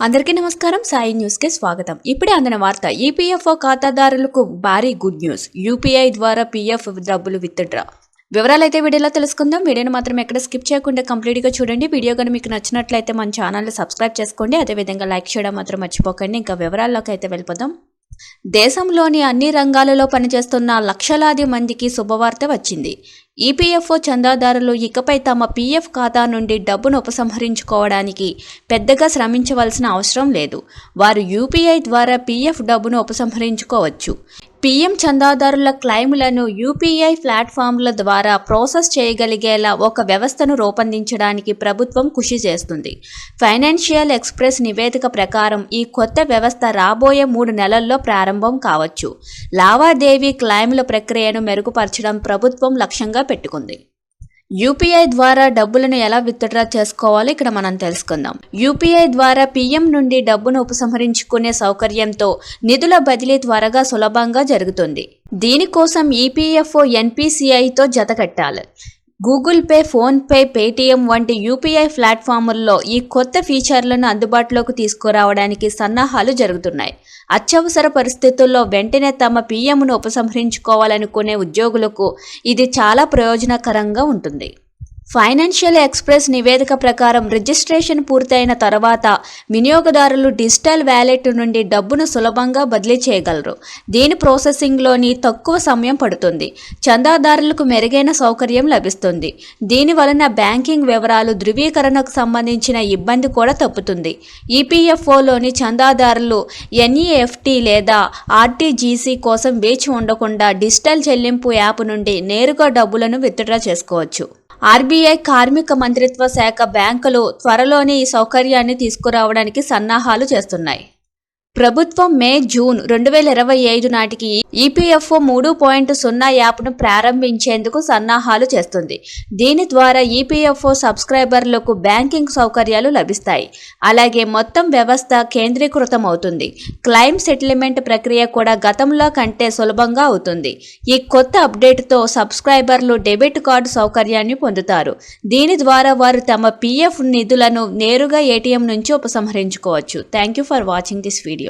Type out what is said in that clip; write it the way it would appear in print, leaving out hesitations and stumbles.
అందరికీ నమస్కారం. సాయి న్యూస్ కి స్వాగతం. ఇప్పుడే అందిన వార్త. ఈపీఎఫ్ఓ ఖాతాదారులకు భారీ గుడ్ న్యూస్. యూపీఐ ద్వారా పీఎఫ్ డబ్బులు విత్డ్రా. వివరాలు అయితే వీడియోలో తెలుసుకుందాం. వీడియోని మాత్రం ఎక్కడ స్కిప్ చేయకుండా కంప్లీట్గా చూడండి. వీడియో కానీ మీకు నచ్చినట్లయితే మన ఛానల్ని సబ్స్క్రైబ్ చేసుకోండి. అదేవిధంగా లైక్ చేయడం మాత్రం మర్చిపోకండి. ఇంకా వివరాల్లోకి అయితే వెళ్ళిపోదాం. దేశంలోని అన్ని రంగాలలో పనిచేస్తున్న లక్షలాది మందికి శుభవార్త వచ్చింది. ఈపీఎఫ్ఓ చందాదారులు ఇకపై తమ పీఎఫ్ ఖాతా నుండి డబ్బును ఉపసంహరించుకోవడానికి పెద్దగా శ్రమించవలసిన అవసరం లేదు. వారు యూపీఐ ద్వారా పీఎఫ్ డబ్బును ఉపసంహరించుకోవచ్చు. పీఎం చందాదారుల క్లెయిములను యూపీఐ ప్లాట్ఫామ్ల ద్వారా ప్రాసెస్ చేయగలిగేలా ఒక వ్యవస్థను రూపొందించడానికి ప్రభుత్వం కృషి చేస్తుంది. ఫైనాన్షియల్ ఎక్స్ప్రెస్ నివేదిక ప్రకారం ఈ కొత్త వ్యవస్థ రాబోయే 3 నెలల్లో ప్రారంభం కావచ్చు. లావాదేవీ క్లెయిముల ప్రక్రియను మెరుగుపరచడం ప్రభుత్వం లక్ష్యంగా పెట్టుకుంది. యూపీఐ ద్వారా డబ్బులను ఎలా విత్డ్రా చేసుకోవాలో ఇక్కడ మనం తెలుసుకుందాం. యూపీఐ ద్వారా పీఎం నుండి డబ్బును ఉపసంహరించుకునే సౌకర్యంతో నిధుల బదిలీ త్వరగా సులభంగా జరుగుతుంది. దీనికోసం ఈపీఎఫ్ఓ ఎన్పీసీఐతో జతకట్టాలి. Google Pay, PhonePe, Paytm వంటి యూపీఐ ప్లాట్ఫామ్ల్లో ఈ కొత్త ఫీచర్లను అందుబాటులోకి తీసుకురావడానికి సన్నాహాలు జరుగుతున్నాయి. అత్యవసర పరిస్థితుల్లో వెంటనే తమ పీఎంను ఉపసంహరించుకోవాలనుకునే ఉద్యోగులకు ఇది చాలా ప్రయోజనకరంగా ఉంటుంది. ఫైనాన్షియల్ ఎక్స్ప్రెస్ నివేదిక ప్రకారం రిజిస్ట్రేషన్ పూర్తయిన తర్వాత వినియోగదారులు డిజిటల్ వ్యాలెట్ నుండి డబ్బును సులభంగా బదిలీ చేయగలరు. దీని ప్రాసెసింగ్లోని తక్కువ సమయం పడుతుంది. చందాదారులకు మెరుగైన సౌకర్యం లభిస్తుంది. దీని వలన బ్యాంకింగ్ వివరాలు ధృవీకరణకు సంబంధించిన ఇబ్బంది కూడా తప్పుతుంది. ఈపీఎఫ్ఓలోని చందాదారులు ఎన్ఈఎఫ్టీ లేదా ఆర్టీజీసీ కోసం వేచి ఉండకుండా డిజిటల్ చెల్లింపు యాప్ నుండి నేరుగా డబ్బులను విత్డ్రా చేసుకోవచ్చు. ఆర్బీఐ, కార్మిక మంత్రిత్వ శాఖ, బ్యాంకులు త్వరలోనే ఈ సౌకర్యాన్ని తీసుకురావడానికి సన్నాహాలు చేస్తున్నాయి. ప్రభుత్వం మే, జూన్ 2025 నాటికి ఈపీఎఫ్ఓ 3.0 యాప్ను ప్రారంభించేందుకు సన్నాహాలు చేస్తుంది. దీని ద్వారా ఈపీఎఫ్ఓ సబ్స్క్రైబర్లకు బ్యాంకింగ్ సౌకర్యాలు లభిస్తాయి. అలాగే మొత్తం వ్యవస్థ కేంద్రీకృతం అవుతుంది. క్లెయిమ్ సెటిల్మెంట్ ప్రక్రియ కూడా గతంలో కంటే సులభంగా అవుతుంది. ఈ కొత్త అప్డేట్తో సబ్స్క్రైబర్లు డెబిట్ కార్డు సౌకర్యాన్ని పొందుతారు. దీని ద్వారా వారు తమ పీఎఫ్ నిధులను నేరుగా ఏటీఎం నుంచి ఉపసంహరించుకోవచ్చు. Thank you for watching this video.